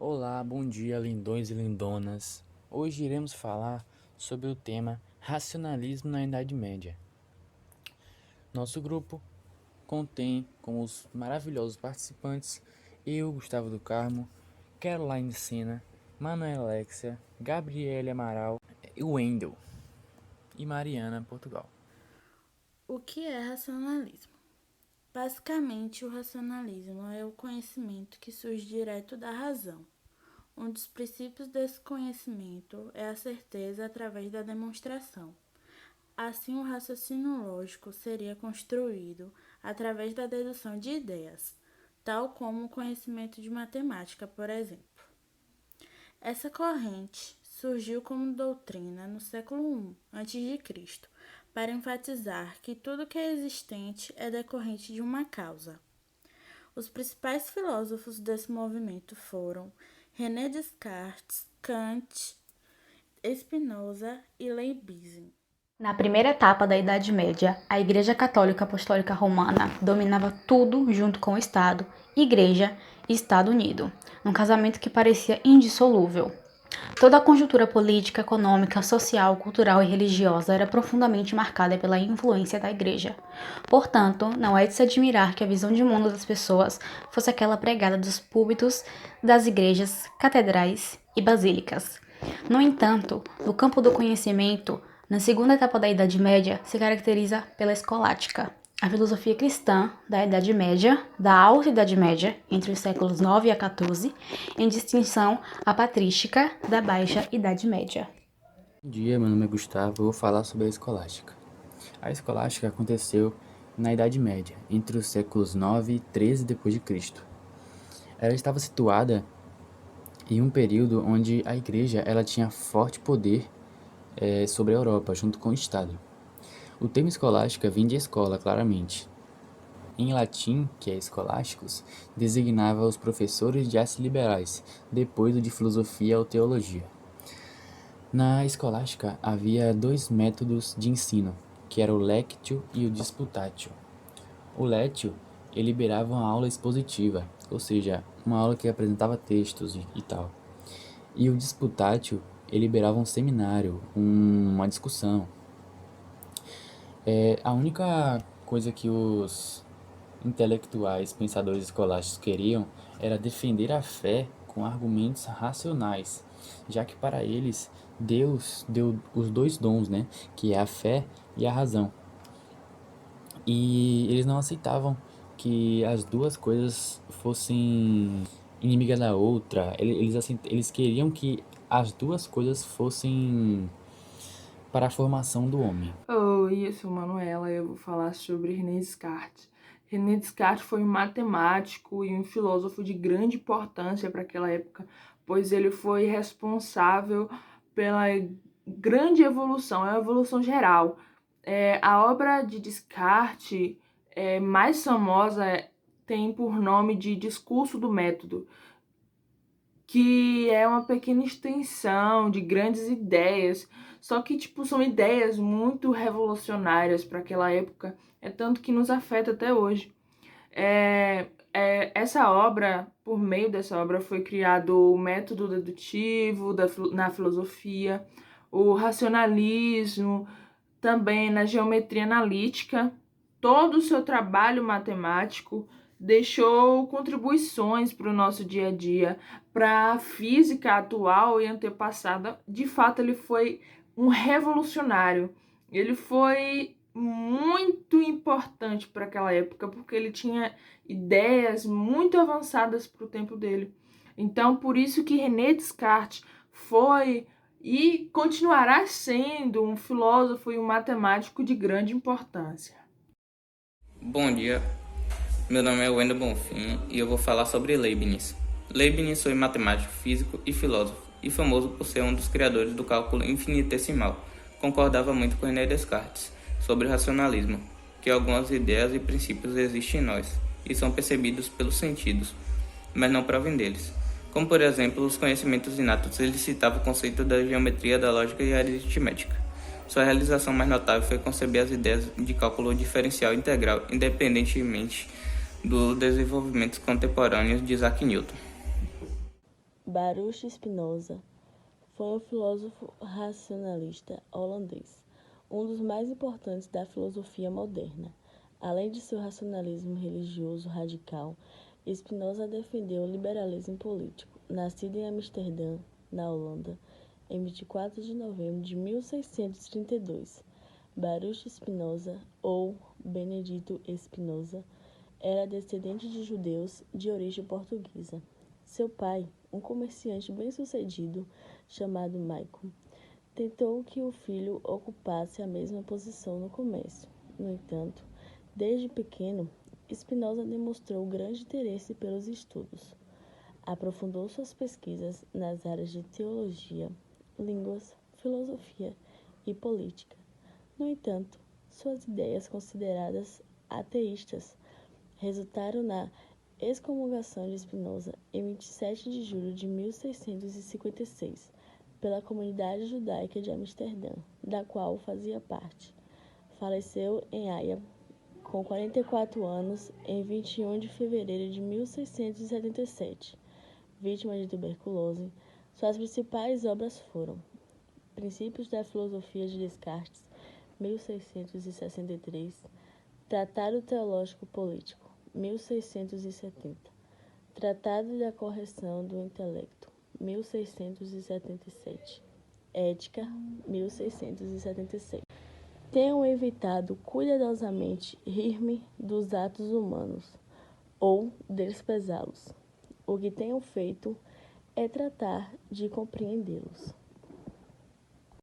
Olá, bom dia, lindões e lindonas. Hoje iremos falar sobre o tema racionalismo na Idade Média. Nosso grupo contém como os maravilhosos participantes eu, Gustavo do Carmo, Caroline Sena, Manuela Alexia, Gabriele Amaral, Wendel e Mariana Portugal. O que é racionalismo? Basicamente, o racionalismo é o conhecimento que surge direto da razão. Um dos princípios desse conhecimento é a certeza através da demonstração. Assim, o raciocínio lógico seria construído através da dedução de ideias, tal como o conhecimento de matemática, por exemplo. Essa corrente surgiu como doutrina no século I a.C., para enfatizar que tudo que é existente é decorrente de uma causa. Os principais filósofos desse movimento foram René Descartes, Kant, Spinoza e Leibniz. Na primeira etapa da Idade Média, a Igreja Católica Apostólica Romana dominava tudo junto com o Estado, Igreja e Estado unido, num casamento que parecia indissolúvel. Toda a conjuntura política, econômica, social, cultural e religiosa era profundamente marcada pela influência da Igreja. Portanto, não é de se admirar que a visão de mundo das pessoas fosse aquela pregada dos púlpitos das igrejas, catedrais e basílicas. No entanto, no campo do conhecimento, na segunda etapa da Idade Média, se caracteriza pela escolástica, a filosofia cristã da Idade Média, da Alta Idade Média, entre os séculos 9 a 14, em distinção à patrística da Baixa Idade Média. Bom dia, meu nome é Gustavo, eu vou falar sobre a escolástica. A escolástica aconteceu na Idade Média, entre os séculos 9 e 13 d.C. Ela estava situada em um período onde a igreja ela tinha forte poder sobre a Europa, junto com o Estado. O termo escolástica vem de escola, claramente. Em latim, que é escolásticos, designava os professores de artes liberais, depois do de filosofia ou teologia. Na escolástica havia dois métodos de ensino, que era o lectio e o disputatio. O lectio ele liberava uma aula expositiva, ou seja, uma aula que apresentava textos e tal. E o disputatio ele liberava um seminário, uma discussão. A única coisa que os intelectuais, pensadores escolásticos queriam era defender a fé com argumentos racionais, já que para eles Deus deu os dois dons, né, que é a fé e a razão. E eles não aceitavam que as duas coisas fossem inimigas da outra. Eles queriam que as duas coisas fossem para a formação do homem. Oi, eu sou Manuela e eu vou falar sobre René Descartes. René Descartes foi um matemático e um filósofo de grande importância para aquela época, pois ele foi responsável pela grande evolução, a evolução geral. A obra de Descartes mais famosa tem por nome de Discurso do Método, que é uma pequena extensão de grandes ideias, só que são ideias muito revolucionárias para aquela época, é tanto que nos afeta até hoje. Essa obra, por meio dessa obra, foi criado o método dedutivo na filosofia, o racionalismo, também na geometria analítica. Todo o seu trabalho matemático deixou contribuições para o nosso dia a dia, para a física atual e antepassada. De fato, ele foi um revolucionário. Ele foi muito importante para aquela época, porque ele tinha ideias muito avançadas para o tempo dele. Então, por isso que René Descartes foi e continuará sendo um filósofo e um matemático de grande importância. Bom dia, meu nome é Wendel Bonfim e eu vou falar sobre Leibniz. Leibniz foi matemático, físico e filósofo, e famoso por ser um dos criadores do cálculo infinitesimal. Concordava muito com René Descartes sobre o racionalismo, que algumas ideias e princípios existem em nós e são percebidos pelos sentidos, mas não provém deles. Como, por exemplo, os conhecimentos inatos. Ele citava o conceito da geometria, da lógica e aritmética. Sua realização mais notável foi conceber as ideias de cálculo diferencial integral, independentemente dos desenvolvimentos contemporâneos de Isaac Newton. Baruch Spinoza foi um filósofo racionalista holandês, um dos mais importantes da filosofia moderna. Além de seu racionalismo religioso radical, Spinoza defendeu o liberalismo político. Nascido em Amsterdã, na Holanda, em 24 de novembro de 1632, Baruch Spinoza, ou Benedito Spinoza, era descendente de judeus de origem portuguesa. Seu pai, um comerciante bem-sucedido chamado Michael, tentou que o filho ocupasse a mesma posição no comércio. No entanto, desde pequeno, Spinoza demonstrou grande interesse pelos estudos. Aprofundou suas pesquisas nas áreas de teologia, línguas, filosofia e política. No entanto, suas ideias consideradas ateístas resultaram na excomungação de Spinoza em 27 de julho de 1656 pela comunidade judaica de Amsterdã, da qual fazia parte. Faleceu em Haia, com 44 anos, em 21 de fevereiro de 1677, vítima de tuberculose. Suas principais obras foram Princípios da Filosofia de Descartes, 1663, Tratado Teológico Político, 1670, Tratado da Correção do Intelecto, 1677, Ética, 1676. Tenho evitado cuidadosamente rir-me dos atos humanos ou desprezá-los. O que tenho feito é tratar de compreendê-los.